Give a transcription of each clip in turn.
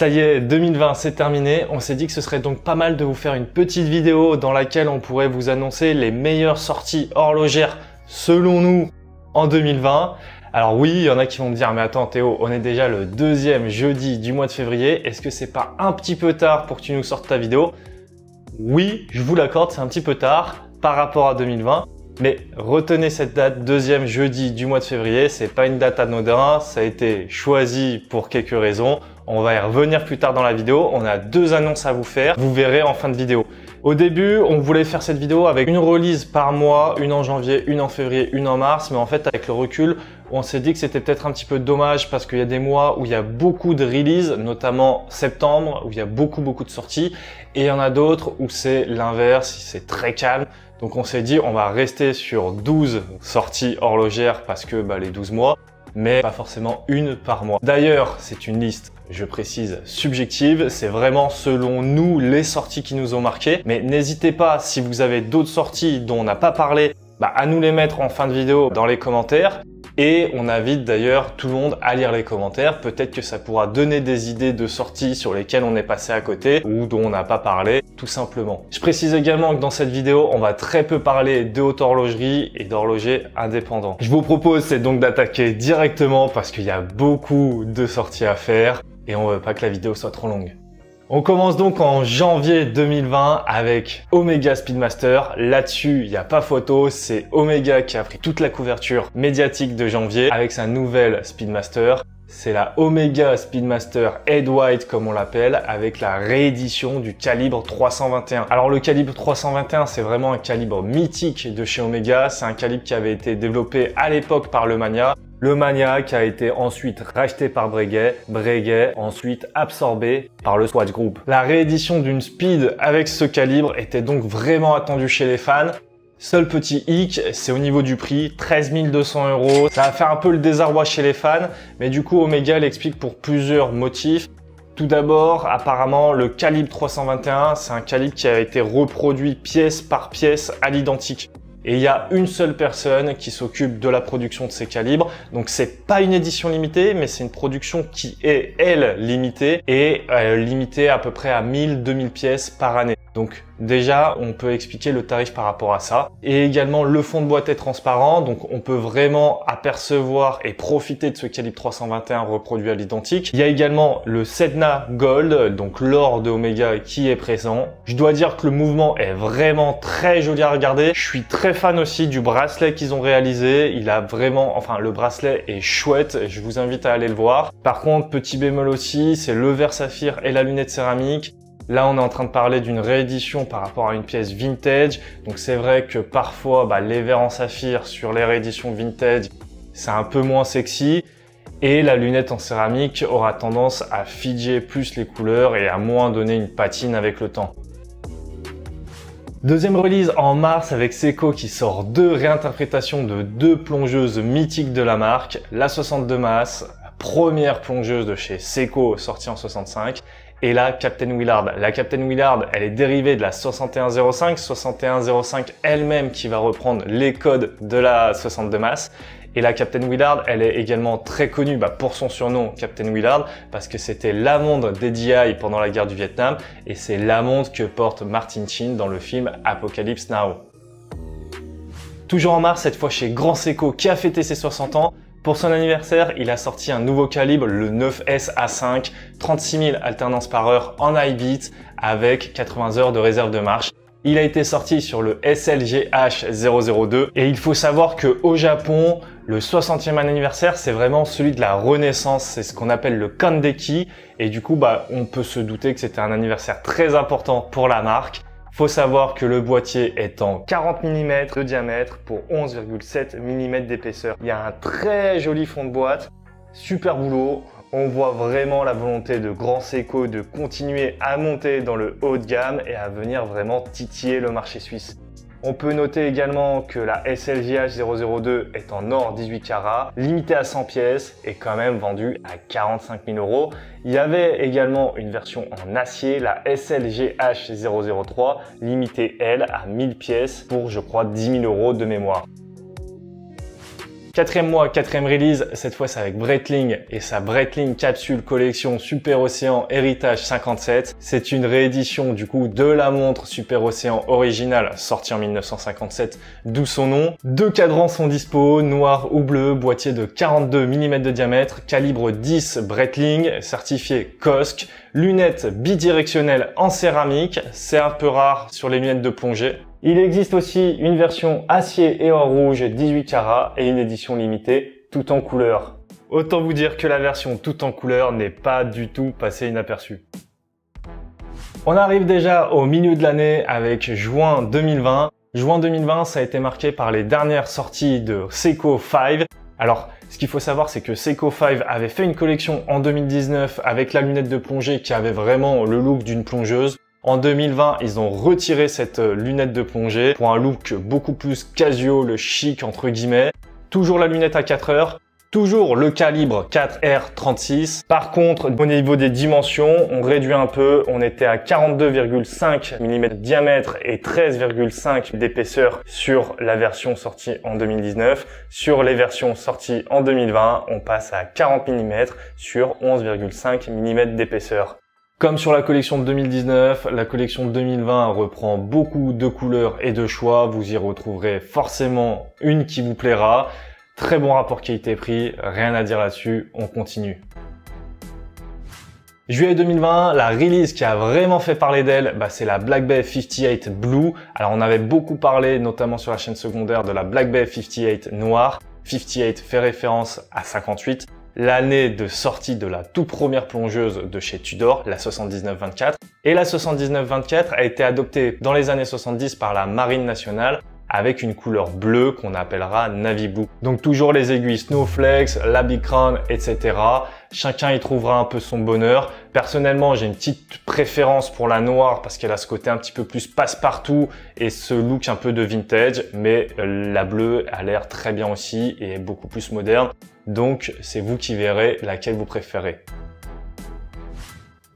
Ça y est, 2020 c'est terminé. On s'est dit que ce serait donc pas mal de vous faire une petite vidéo dans laquelle on pourrait vous annoncer les meilleures sorties horlogères selon nous en 2020. Alors oui, il y en a qui vont me dire, mais attends Théo, on est déjà le deuxième jeudi du mois de février. Est-ce que c'est pas un petit peu tard pour que tu nous sortes ta vidéo? Oui, je vous l'accorde, c'est un petit peu tard par rapport à 2020. Mais retenez cette date, deuxième jeudi du mois de février, c'est pas une date anodine, ça a été choisi pour quelques raisons. On va y revenir plus tard dans la vidéo, on a deux annonces à vous faire, vous verrez en fin de vidéo. Au début, on voulait faire cette vidéo avec une release par mois, une en janvier, une en février, une en mars, mais en fait avec le recul, on s'est dit que c'était peut-être un petit peu dommage parce qu'il y a des mois où il y a beaucoup de releases, notamment septembre, où il y a beaucoup de sorties, et il y en a d'autres où c'est l'inverse, c'est très calme. Donc on s'est dit on va rester sur 12 sorties horlogères parce que les 12 mois, mais pas forcément une par mois. D'ailleurs, c'est une liste, je précise, subjective. C'est vraiment selon nous les sorties qui nous ont marqué. Mais n'hésitez pas, si vous avez d'autres sorties dont on n'a pas parlé, à nous les mettre en fin de vidéo dans les commentaires. Et on invite d'ailleurs tout le monde à lire les commentaires. Peut-être que ça pourra donner des idées de sorties sur lesquelles on est passé à côté ou dont on n'a pas parlé, tout simplement. Je précise également que dans cette vidéo, on va très peu parler de haute horlogerie et d'horloger indépendant. Je vous propose c'est donc d'attaquer directement parce qu'il y a beaucoup de sorties à faire et on veut pas que la vidéo soit trop longue. On commence donc en janvier 2020 avec Omega Speedmaster. Là-dessus, il n'y a pas photo, c'est Omega qui a pris toute la couverture médiatique de janvier avec sa nouvelle Speedmaster. C'est la Omega Speedmaster Head White comme on l'appelle, avec la réédition du calibre 321. Alors le calibre 321, c'est vraiment un calibre mythique de chez Omega. C'est un calibre qui avait été développé à l'époque par le Mania. Le Mania qui a été ensuite racheté par Breguet, Breguet ensuite absorbé par le Swatch Group. La réédition d'une Speed avec ce calibre était donc vraiment attendue chez les fans. Seul petit hic, c'est au niveau du prix, 13 200 €. Ça va faire un peu le désarroi chez les fans, mais du coup Omega l'explique pour plusieurs motifs. Tout d'abord, apparemment, le calibre 321, c'est un calibre qui a été reproduit pièce par pièce à l'identique. Et il y a une seule personne qui s'occupe de la production de ces calibres. Donc c'est pas une édition limitée, mais c'est une production qui est, elle, limitée et limitée à peu près à 1000-2000 pièces par année. Donc déjà, on peut expliquer le tarif par rapport à ça. Et également, le fond de boîte est transparent, donc on peut vraiment apercevoir et profiter de ce calibre 321 reproduit à l'identique. Il y a également le Sedna Gold, donc l'or de Omega qui est présent. Je dois dire que le mouvement est vraiment très joli à regarder. Je suis très fan aussi du bracelet qu'ils ont réalisé. Il a vraiment, le bracelet est chouette. Je vous invite à aller le voir. Par contre, petit bémol aussi, c'est le verre saphir et la lunette céramique. Là, on est en train de parler d'une réédition par rapport à une pièce vintage. Donc, c'est vrai que parfois, les verres en saphir sur les rééditions vintage, c'est un peu moins sexy. Et la lunette en céramique aura tendance à figer plus les couleurs et à moins donner une patine avec le temps. Deuxième release en mars avec Seiko qui sort deux réinterprétations de deux plongeuses mythiques de la marque. La 62 Mass, la première plongeuse de chez Seiko sortie en 65. Et la Captain Willard. La Captain Willard, elle est dérivée de la 6105. 6105 elle-même qui va reprendre les codes de la 62 Mass. Et la Captain Willard, elle est également très connue pour son surnom Captain Willard parce que c'était la montre des DJI pendant la guerre du Vietnam et c'est la montre que porte Martin Sheen dans le film Apocalypse Now. Toujours en mars, cette fois chez Grand Seiko qui a fêté ses 60 ans. Pour son anniversaire, il a sorti un nouveau calibre, le 9S A5, 36 000 alternances par heure en high beat avec 80 heures de réserve de marche. Il a été sorti sur le SLGH 002 et il faut savoir que au Japon, le 60e anniversaire, c'est vraiment celui de la renaissance. C'est ce qu'on appelle le Kandeki et du coup, on peut se douter que c'était un anniversaire très important pour la marque. Faut savoir que le boîtier est en 40 mm de diamètre pour 11,7 mm d'épaisseur. Il y a un très joli fond de boîte, super boulot. On voit vraiment la volonté de Grand Seiko de continuer à monter dans le haut de gamme et à venir vraiment titiller le marché suisse. On peut noter également que la SLJH 002 est en or 18 carats, limitée à 100 pièces et quand même vendue à 45 000 €. Il y avait également une version en acier, la SLGH 003, limitée elle à 1000 pièces pour je crois 10 000 € de mémoire. Quatrième mois, quatrième release, cette fois c'est avec Breitling et sa Breitling Capsule Collection Super Océan Héritage 57. C'est une réédition du coup de la montre Super Océan originale sortie en 1957, d'où son nom. Deux cadrans sont dispo, noir ou bleu, boîtier de 42 mm de diamètre, calibre 10 Breitling, certifié COSC, lunettes bidirectionnelles en céramique, c'est un peu rare sur les lunettes de plongée. Il existe aussi une version acier et or rouge 18 carats et une édition limitée tout en couleur. Autant vous dire que la version tout en couleur n'est pas du tout passée inaperçue. On arrive déjà au milieu de l'année avec juin 2020. Juin 2020, ça a été marqué par les dernières sorties de Seiko 5. Alors, ce qu'il faut savoir, c'est que Seiko 5 avait fait une collection en 2019 avec la lunette de plongée qui avait vraiment le look d'une plongeuse. En 2020, ils ont retiré cette lunette de plongée pour un look beaucoup plus casual, chic entre guillemets. Toujours la lunette à 4 heures, toujours le calibre 4R36. Par contre, au niveau des dimensions, on réduit un peu. On était à 42,5 mm de diamètre et 13,5 d'épaisseur sur la version sortie en 2019. Sur les versions sorties en 2020, on passe à 40 mm sur 11,5 mm d'épaisseur. Comme sur la collection de 2019, la collection de 2020 reprend beaucoup de couleurs et de choix. Vous y retrouverez forcément une qui vous plaira. Très bon rapport qualité-prix, rien à dire là-dessus, on continue. Juillet 2020, la release qui a vraiment fait parler d'elle, c'est la Black Bay 58 Blue. Alors on avait beaucoup parlé, notamment sur la chaîne secondaire, de la Black Bay 58 noire. 58 fait référence à 58. L'année de sortie de la toute première plongeuse de chez Tudor, la 79-24. Et la 79-24 a été adoptée dans les années 70 par la Marine nationale avec une couleur bleue qu'on appellera Navy Blue. Donc toujours les aiguilles Snowflex, la Big Crown, etc. Chacun y trouvera un peu son bonheur. Personnellement, j'ai une petite préférence pour la noire parce qu'elle a ce côté un petit peu plus passe-partout et ce look un peu de vintage. Mais la bleue a l'air très bien aussi et est beaucoup plus moderne. Donc c'est vous qui verrez laquelle vous préférez.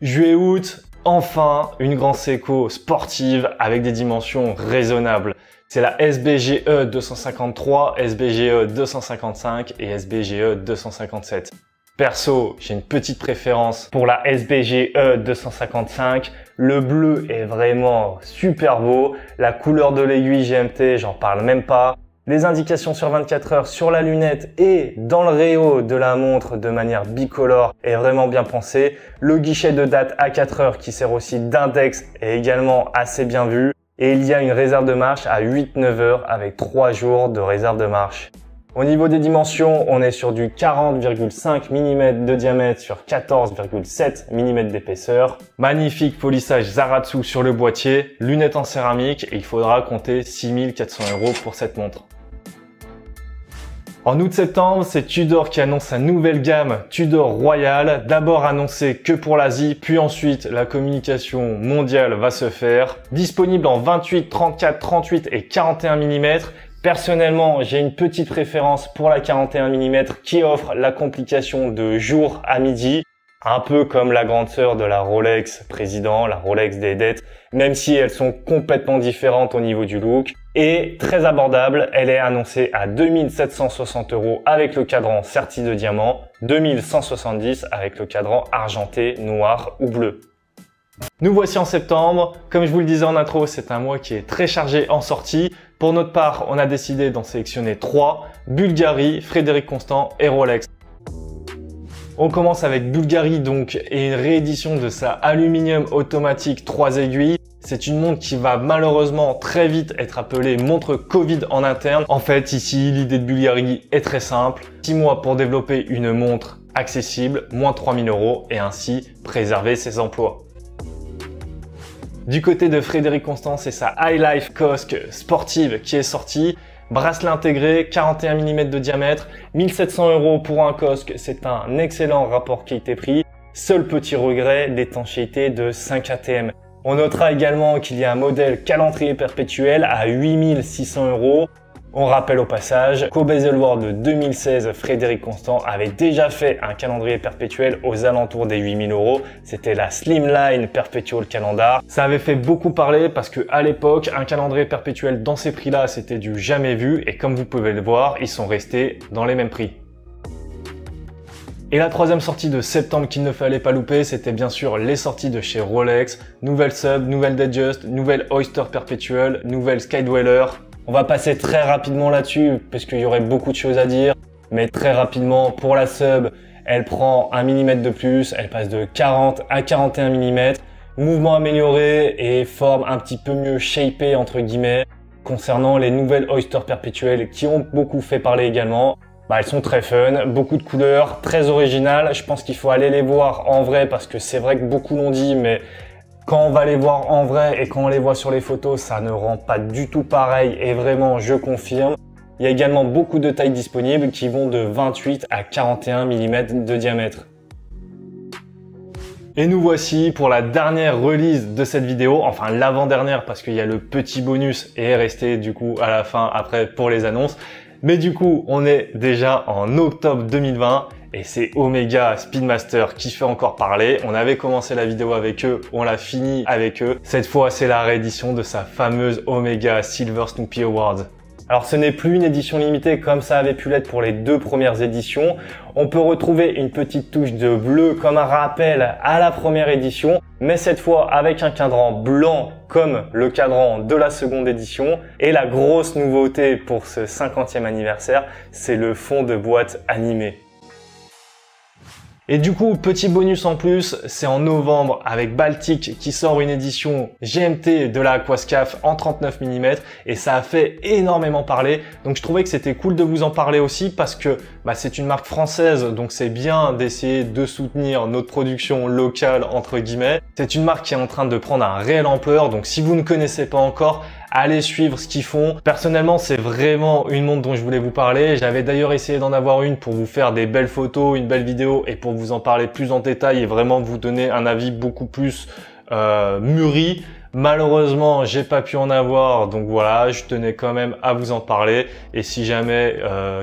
Juillet-août, enfin une grande Seiko sportive avec des dimensions raisonnables. C'est la SBGE 253, SBGE 255 et SBGE 257. Perso, j'ai une petite préférence pour la SBGE 255. Le bleu est vraiment super beau. La couleur de l'aiguille GMT, j'en parle même pas. Les indications sur 24 heures sur la lunette et dans le réo de la montre de manière bicolore est vraiment bien pensé. Le guichet de date à 4 heures qui sert aussi d'index est également assez bien vu. Et il y a une réserve de marche à 8-9 heures avec 3 jours de réserve de marche. Au niveau des dimensions, on est sur du 40,5 mm de diamètre sur 14,7 mm d'épaisseur. Magnifique polissage Zaratsu sur le boîtier, lunettes en céramique et il faudra compter 6 400 € pour cette montre. En août-septembre, c'est Tudor qui annonce sa nouvelle gamme Tudor Royal. D'abord annoncé que pour l'Asie, puis ensuite la communication mondiale va se faire. Disponible en 28, 34, 38 et 41 mm. Personnellement, j'ai une petite préférence pour la 41 mm qui offre la complication de jour à midi. Un peu comme la grande sœur de la Rolex Président, la Rolex des dettes, même si elles sont complètement différentes au niveau du look. Et très abordable, elle est annoncée à 2760 € avec le cadran serti de diamant, 2170 avec le cadran argenté, noir ou bleu. Nous voici en septembre. Comme je vous le disais en intro, c'est un mois qui est très chargé en sorties. Pour notre part, on a décidé d'en sélectionner 3, Bulgari, Frédéric Constant et Rolex. On commence avec Bulgari donc et une réédition de sa aluminium automatique 3 aiguilles. C'est une montre qui va malheureusement très vite être appelée montre Covid en interne. En fait, ici, l'idée de Bulgari est très simple. 6 mois pour développer une montre accessible, moins 3000 € et ainsi préserver ses emplois. Du côté de Frédéric Constant, c'est sa High Life COSC sportive qui est sortie. Bracelet intégré, 41 mm de diamètre, 1700 € pour un COSC, c'est un excellent rapport qualité-prix. Seul petit regret, l'étanchéité de 5 ATM. On notera également qu'il y a un modèle calendrier perpétuel à 8600 €. On rappelle au passage qu'au Baselworld 2016, Frédéric Constant avait déjà fait un calendrier perpétuel aux alentours des 8 000 €. C'était la Slimline Perpetual Calendar. Ça avait fait beaucoup parler parce que à l'époque, un calendrier perpétuel dans ces prix-là, c'était du jamais vu. Et comme vous pouvez le voir, ils sont restés dans les mêmes prix. Et la troisième sortie de septembre qu'il ne fallait pas louper, c'était bien sûr les sorties de chez Rolex. Nouvelle Sub, nouvelle Datejust, nouvelle Oyster Perpetual, nouvelle Skydweller. On va passer très rapidement là-dessus parce qu'il y aurait beaucoup de choses à dire. Mais très rapidement, pour la Sub, elle prend 1 mm de plus, elle passe de 40 à 41 mm. Mouvement amélioré et forme un petit peu mieux shapée entre guillemets. Concernant les nouvelles Oyster Perpetuelles qui ont beaucoup fait parler également, elles sont très fun, beaucoup de couleurs, très originales. Je pense qu'il faut aller les voir en vrai parce que c'est vrai que beaucoup l'ont dit, mais quand on va les voir en vrai et quand on les voit sur les photos, ça ne rend pas du tout pareil et vraiment, je confirme. Il y a également beaucoup de tailles disponibles qui vont de 28 à 41 mm de diamètre. Et nous voici pour la dernière release de cette vidéo, enfin l'avant-dernière parce qu'il y a le petit bonus et est resté du coup à la fin après pour les annonces. Mais du coup, on est déjà en octobre 2020 et c'est Omega Speedmaster qui fait encore parler. On avait commencé la vidéo avec eux, on l'a fini avec eux. Cette fois, c'est la réédition de sa fameuse Omega Silver Snoopy Awards. Alors ce n'est plus une édition limitée comme ça avait pu l'être pour les 2 premières éditions. On peut retrouver une petite touche de bleu comme un rappel à la première édition, mais cette fois avec un cadran blanc comme le cadran de la seconde édition. Et la grosse nouveauté pour ce 50e anniversaire, c'est le fond de boîte animé. Et du coup, petit bonus en plus, c'est en novembre avec Baltic qui sort une édition GMT de la Aquascaf en 39 mm et ça a fait énormément parler. Donc je trouvais que c'était cool de vous en parler aussi parce que c'est une marque française, donc c'est bien d'essayer de soutenir notre production locale entre guillemets. C'est une marque qui est en train de prendre un réel ampleur, donc si vous ne connaissez pas encore, allez suivre ce qu'ils font. Personnellement, c'est vraiment une montre dont je voulais vous parler. J'avais d'ailleurs essayé d'en avoir une pour vous faire des belles photos, une belle vidéo et pour vous en parler plus en détail et vraiment vous donner un avis beaucoup plus mûri. Malheureusement, j'ai pas pu en avoir, donc voilà, je tenais quand même à vous en parler. Et si jamais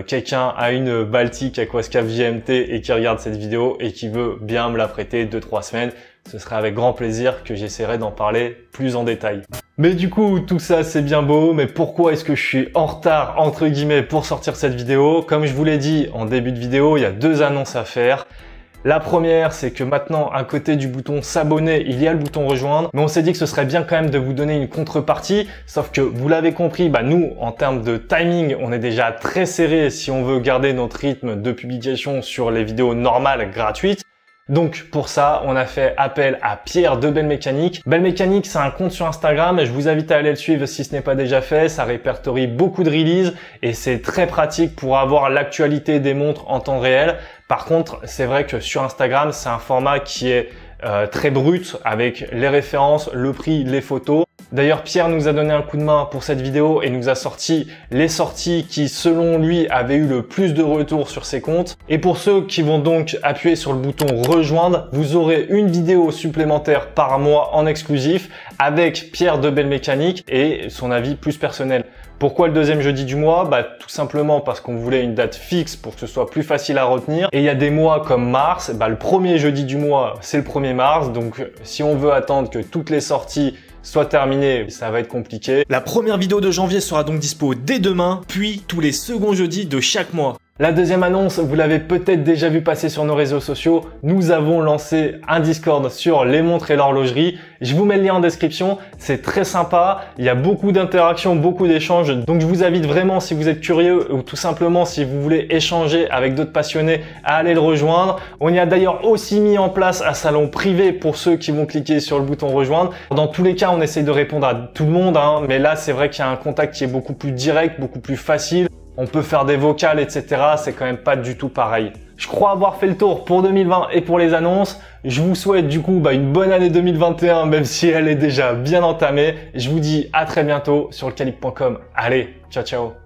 quelqu'un a une Baltic Aquascaf GMT et qui regarde cette vidéo et qui veut bien me la prêter 2-3 semaines, ce serait avec grand plaisir que j'essaierai d'en parler plus en détail. Mais du coup, tout ça c'est bien beau, mais pourquoi est-ce que je suis en retard entre guillemets pour sortir cette vidéo? Comme je vous l'ai dit en début de vidéo, il y a 2 annonces à faire. La première, c'est que maintenant, à côté du bouton s'abonner, il y a le bouton rejoindre. Mais on s'est dit que ce serait bien quand même de vous donner une contrepartie. Sauf que vous l'avez compris, nous, en termes de timing, on est déjà très serré si on veut garder notre rythme de publication sur les vidéos normales gratuites. Donc pour ça, on a fait appel à Pierre de Belle Mécanique. Belle Mécanique, c'est un compte sur Instagram et je vous invite à aller le suivre si ce n'est pas déjà fait. Ça répertorie beaucoup de releases et c'est très pratique pour avoir l'actualité des montres en temps réel. Par contre, c'est vrai que sur Instagram, c'est un format qui est très brut avec les références, le prix, les photos. D'ailleurs, Pierre nous a donné un coup de main pour cette vidéo et nous a sorti les sorties qui, selon lui, avaient eu le plus de retours sur ses comptes. Et pour ceux qui vont donc appuyer sur le bouton rejoindre, vous aurez une vidéo supplémentaire par mois en exclusif avec Pierre de Belle Mécanique et son avis plus personnel. Pourquoi le deuxième jeudi du mois? Tout simplement parce qu'on voulait une date fixe pour que ce soit plus facile à retenir. Et il y a des mois comme mars, le premier jeudi du mois, c'est le 1er mars. Donc si on veut attendre que toutes les sorties soient terminées, ça va être compliqué. La première vidéo de janvier sera donc dispo dès demain, puis tous les seconds jeudis de chaque mois. La deuxième annonce, vous l'avez peut-être déjà vu passer sur nos réseaux sociaux, nous avons lancé un Discord sur les montres et l'horlogerie. Je vous mets le lien en description, c'est très sympa, il y a beaucoup d'interactions, beaucoup d'échanges, donc je vous invite vraiment si vous êtes curieux ou tout simplement si vous voulez échanger avec d'autres passionnés à aller le rejoindre. On y a d'ailleurs aussi mis en place un salon privé pour ceux qui vont cliquer sur le bouton rejoindre. Dans tous les cas, on essaye de répondre à tout le monde, mais là c'est vrai qu'il y a un contact qui est beaucoup plus direct, beaucoup plus facile. On peut faire des vocales, etc. C'est quand même pas du tout pareil. Je crois avoir fait le tour pour 2020 et pour les annonces. Je vous souhaite du coup une bonne année 2021, même si elle est déjà bien entamée. Je vous dis à très bientôt sur lecalibre.com. Allez, ciao ciao.